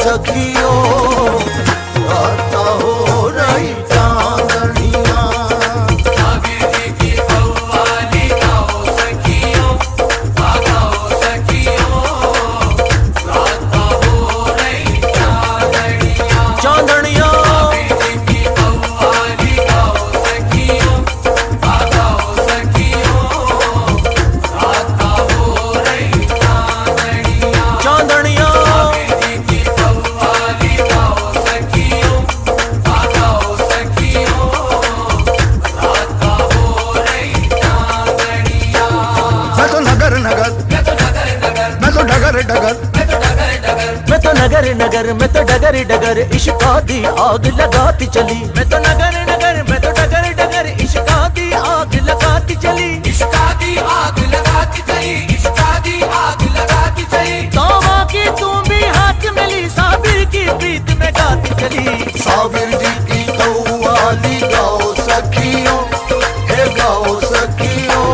सखियों, राता हो रही चांदनिया। साबिर जी की कव्वाली गाओ सखियों, गाओ सखियों, राता हो रही चांदनिया। चांदनिया साबिर जी की कव्वाली गाओ सखियों, गाओ सखियों, राता हो रही चांदनिया। चांदनिया साबिर जी की कव्वाली गाओ सखियों, गाओ सखियों, राता हो रही चांदनिया। मैं तो नगर नगर, मैं तो नगर नगर, मैं तो डगर डगर, मैं तो डगर डगर, मैं तो नगर नगर, मैं तो डगर डगर इश्का दी आग लगाती चली। मैं तो नगर नगर, मैं तो डगर डगर इश्का दी आग लगाती चली। इश्का दी आग लगाती चली, इश्का दी आग लगाती चली। तौबा की तू भी हाथ मिली, साबिर की प्रीत में गाती चली। साबिर जी की कव्वाली गाओ सखियों, हे गाओ सखियों,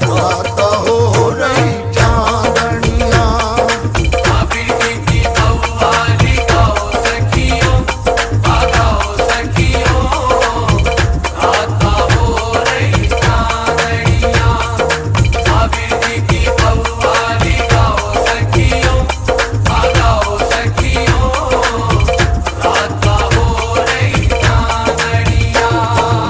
राता हो रही चांदनिया। साबिर जी की कव्वाली गाओ सखियों, गाओ सखियों, राता हो रही चांदनिया। साबिर जी की कव्वाली गाओ सखियों, गाओ सखियों, राता हो रही चांदनिया।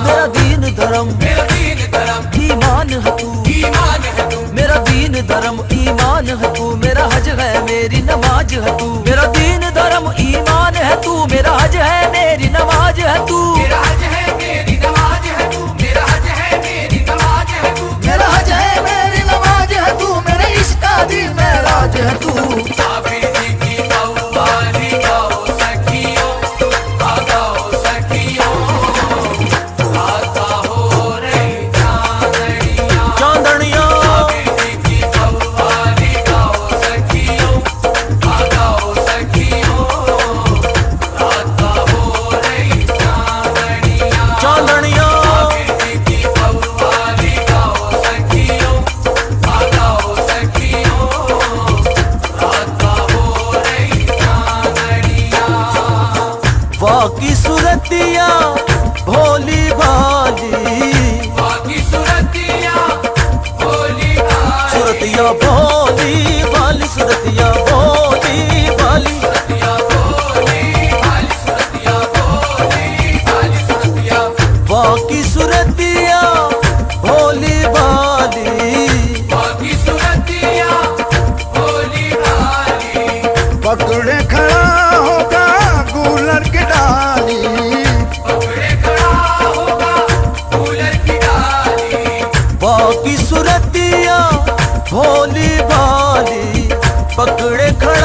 मेरा दीन धर्म मेरा दीन धर्म ईमान है तू, ईमान है तू। मेरा दीन धर्म ईमान है तू, मेरा हज है मेरी नमाज है तू। मेरा दीन धर्म ईमान है तू, मेरा हज है मेरी नमाज है तू। मेरा हज है मेरी नमाज है तू, मेरा हज है मेरी नमाज है तू। मेरा हज है मेरी नमाज है तू, मेरे इश्का दी मेराज है तू। साबिर जी की कव्वाली गाओ सखियों, गाओ सखियों, राता हो रही चांदनिया। चांदनिया साबिर जी की कव्वाली गाओ सखियों, गाओ सखियों, राता हो रही चांदनिया। चांदनिया साबिर जी की कव्वाली गाओ सखियों, गाओ सखियों, राता हो रही चांदनिया। वाह की सूरतिया भोली भाली, बाकी सुरतिया भोली भाली, सूरतिया भोली भाली, सूरतिया भोली भाली। सुरतिया भोली भाली, सुरतिया भोली भाली, सुरतिया। वाह की सूरतिया भोली भाली, बाकी सुरतिया भोली भाली, पकड़े खड़ा होगा कूलर की डाली। पकड़े खड़ा होगा कूलर की डाली। वाह की सूरतिया भोली भाली, पकड़े खड़ा